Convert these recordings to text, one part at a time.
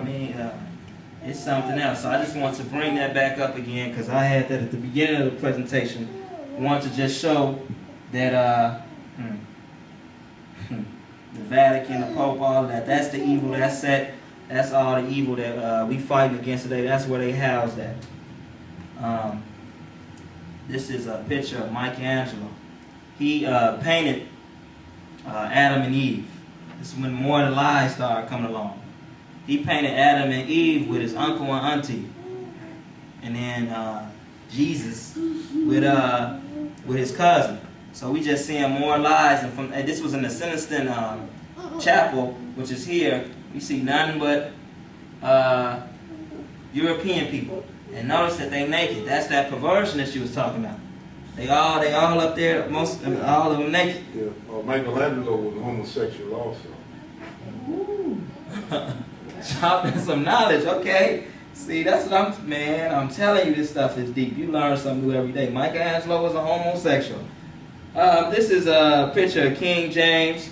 mean, it's something else. So I just want to bring that back up again because I had that at the beginning of the presentation. I want to just show that the Vatican, the Pope, all that, that's the evil that's set. That's all the evil that we fighting against today. That's where they house that. This is a picture of Michelangelo. He painted Adam and Eve. This is when more of the lies started coming along. He painted Adam and Eve with his uncle and auntie. And then Jesus with his cousin. So we just seeing more lies. And this was in the Siniston Chapel, which is here. We see nothing but European people. And notice that they naked. That's that perversion that she was talking about. They all up there, all of them naked. Yeah. Michelangelo was homosexual also. Ooh. Dropping some knowledge, okay? See, that's what I'm telling you, this stuff is deep. You learn something new every day. Michelangelo was a homosexual. This is a picture of King James.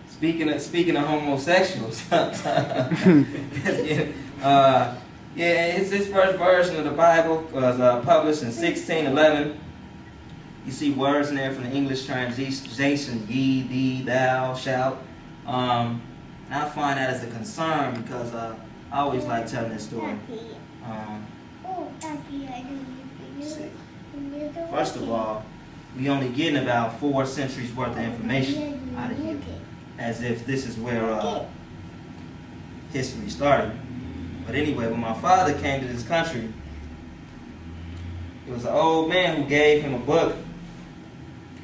Speaking of homosexuals. Yeah, it's this first version of the Bible was published in 1611. You see words in there from the English translation, ye, thee, thou, shalt. I find that as a concern because I always like telling this story. First of all, we only getting about 4 centuries worth of information out of here, as if this is where history started. But anyway, when my father came to this country, it was an old man who gave him a book,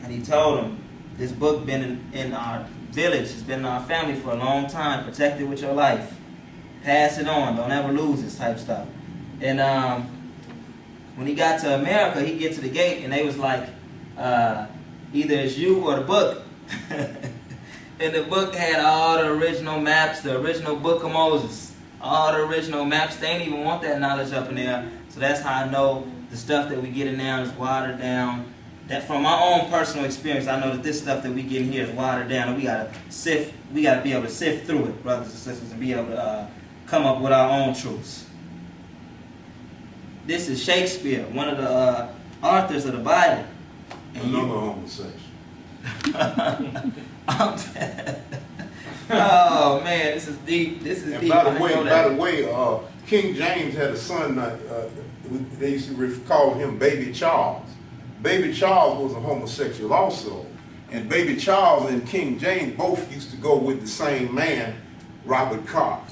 and he told him, this book been in our village, it's been in our family for a long time, protect it with your life, pass it on, don't ever lose this type stuff. And when he got to America, he get to the gate, and they was like, either it's you or the book. And the book had all the original maps, the original Book of Moses. All the original maps. They didn't even want that knowledge up in there. So that's how I know the stuff that we get in now is watered down. That from my own personal experience, I know that this stuff that we get in here is watered down, and we gotta be able to sift through it, brothers and sisters, and be able to come up with our own truths. This is Shakespeare, one of the authors of the Bible. Another homosexual. Oh man, this is deep. This is deep. By the way, King James had a son. They used to call him Baby Charles. Baby Charles was a homosexual also, and Baby Charles and King James both used to go with the same man, Robert Carr.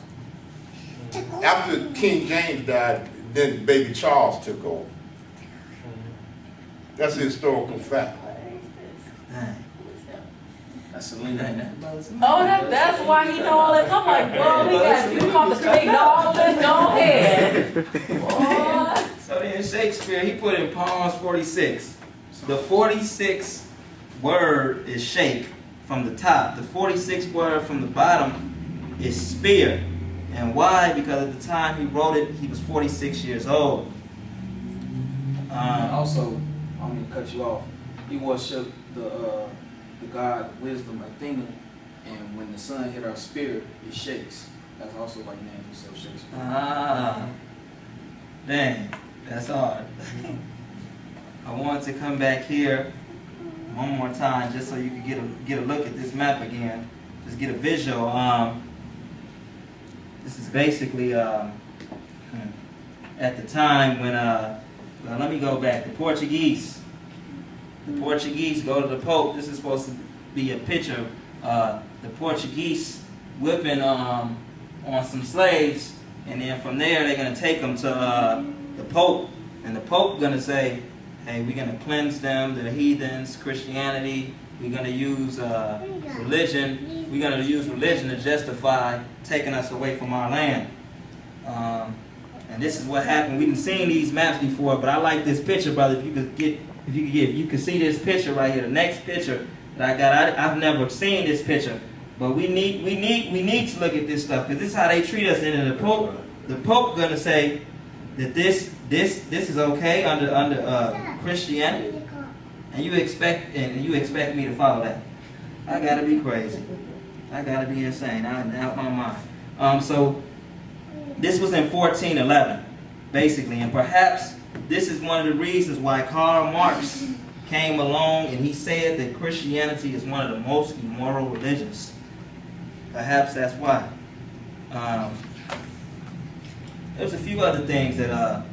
After King James died, then Baby Charles took over. That's a historical fact. That's Selena, ain't that? Oh, that's why he know all that. I'm like, bro, we got you come to straighten all this, go ahead. Boy. So then Shakespeare, he put in Psalms 46. The 46th word is shake from the top. The 46th word from the bottom is spear. And why? Because at the time he wrote it, he was 46 years old. Also, I'm going to cut you off. He worshiped the god wisdom Athena, and when the sun hit our spirit, it shakes. That's also like name himself Shakespeare. Ah, dang, that's hard. I want to come back here one more time just so you can get a look at this map again. Just get a visual. This is basically at the time when well, let me go back. The Portuguese go to the Pope. This is supposed to be a picture of the Portuguese whipping on some slaves, and then from there they're going to take them to the Pope, and the Pope going to say, hey, we're going to cleanse them, they're heathens, Christianity, we're going to use religion, we're going to use religion to justify taking us away from our land. And this is what happened. We've seen these maps before, but I like this picture, brother. If you can see this picture right here, the next picture that I got, I've never seen this picture, but we need to look at this stuff because this is how they treat us. And the Pope gonna say that this is okay under Christianity, and you expect me to follow that? I gotta be crazy. I gotta be insane. I'm out my mind. So This was in 1411, basically, and perhaps this is one of the reasons why Karl Marx came along and he said that Christianity is one of the most immoral religions. Perhaps that's why. There's a few other things that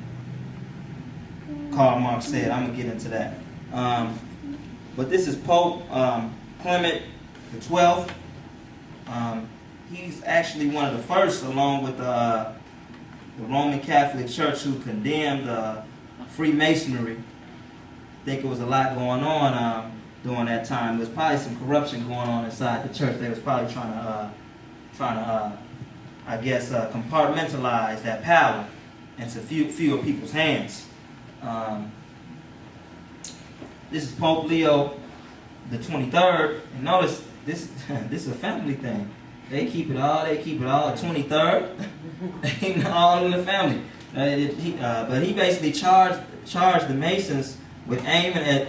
Karl Marx said. I'm going to get into that. But this is Pope Clement XII. He's actually one of the first, along with the Roman Catholic Church, who condemned Freemasonry. I think it was a lot going on during that time. There was probably some corruption going on inside the church. They was probably trying to I guess, compartmentalize that power into fewer people's hands. This is Pope Leo the 23rd, and notice this is a family thing. They keep it all. The 23rd, all in the family. But he basically charged the Masons with aiming at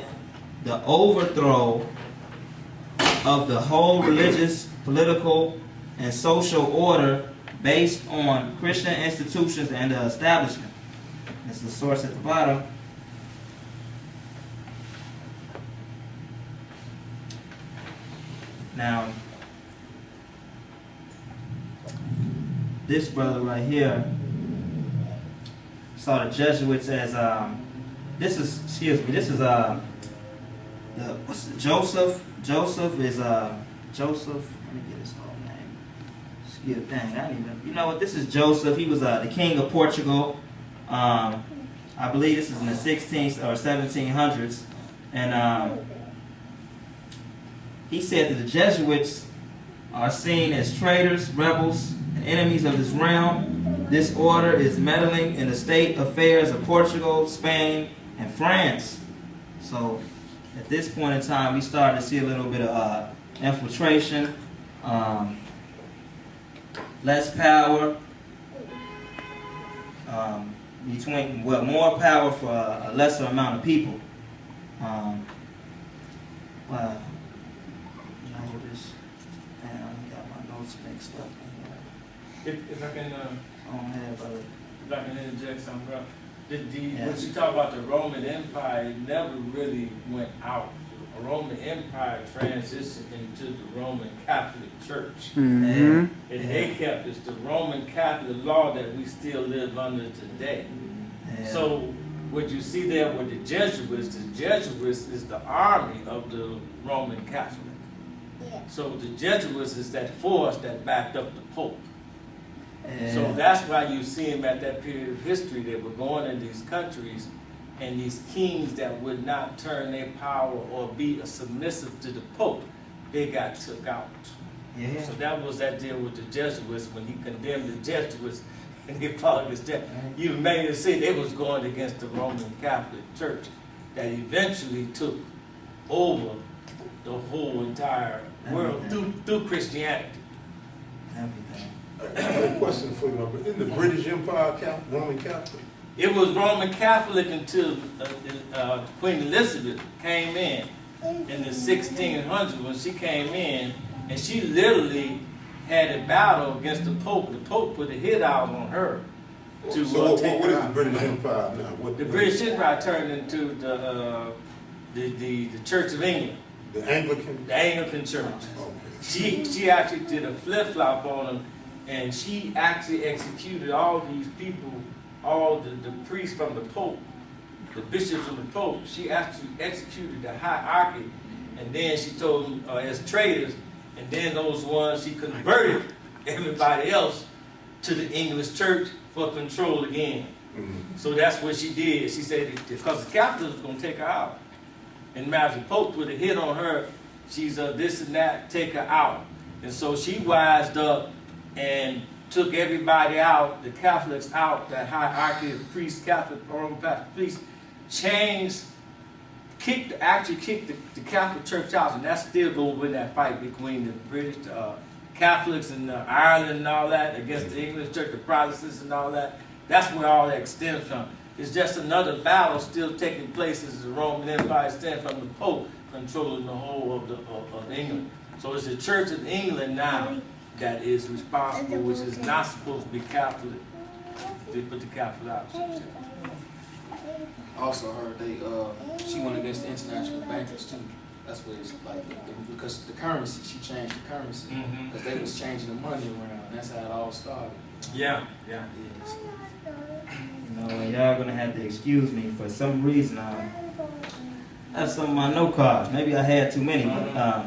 the overthrow of the whole religious, political, and social order based on Christian institutions and the establishment. That's the source at the bottom. Now, this brother right here saw the Jesuits as Joseph. Joseph is Joseph. Let me get his whole name. Dang, I didn't even. You know what? This is Joseph. He was the king of Portugal. I believe this is in the 16th or 1700s, and he said that the Jesuits are seen as traitors, rebels, and enemies of this realm. This order is meddling in the state affairs of Portugal, Spain, and France. So at this point in time, we started to see a little bit of infiltration, less power, more power for a lesser amount of people. If I can interject something, bro. When you talk about the Roman Empire, it never really went out. The Roman Empire transitioned into the Roman Catholic Church. Mm-hmm. And they kept it's the Roman Catholic law that we still live under today. Yeah. So what you see there with the Jesuits is the army of the Roman Catholic. So the Jesuits is that force that backed up the Pope. So that's why you see him at that period of history. They were going in these countries, and these kings that would not turn their power or be submissive to the Pope, they got took out. Yeah. So that was that deal with the Jesuits when he condemned the Jesuits and they followed his death. You made it see they was going against the Roman Catholic Church that eventually took over the whole entire world through Christianity. Everything. I have a question for you, my brother. Isn't the British Empire Roman Catholic? It was Roman Catholic until Queen Elizabeth came in the 1600s when she came in, and she literally had a battle against the Pope. The Pope put a hit out on her. What is the British Empire now? The British Empire turned into the Church of England. The Anglican? The Anglican Church. Okay. She actually did a flip-flop on them, and she actually executed all these people, all the priests from the Pope, the bishops from the Pope. She actually executed the hierarchy, and then she told them as traitors, and then those ones she converted everybody else to the English Church for control again. Mm-hmm. So that's what she did. She said because the Catholics was going to take her out. And Master Pope put a hit on her. She's this and that, take her out. And so she wised up and took everybody out, the Catholics out, that hierarchy of priests, Catholic, Roman Catholic priests, actually kicked the Catholic Church out. And that's still going with that fight between the British Catholics and Ireland and all that, against the English Church, the Protestants and all that. That's where all that stems from. It's just another battle still taking place as the Roman Empire stands from the Pope controlling the whole of England. So it's the Church of England now that is responsible, which is not supposed to be Catholic, They put the capital out. I also heard she went against the international bankers too. That's what it's like, because the currency, she changed the currency. Mm-hmm. Because they was changing the money around. That's how it all started. Yeah, yeah. Yeah, so. You know, and y'all gonna have to excuse me for some reason. I have some of my note cards. Maybe I had too many, but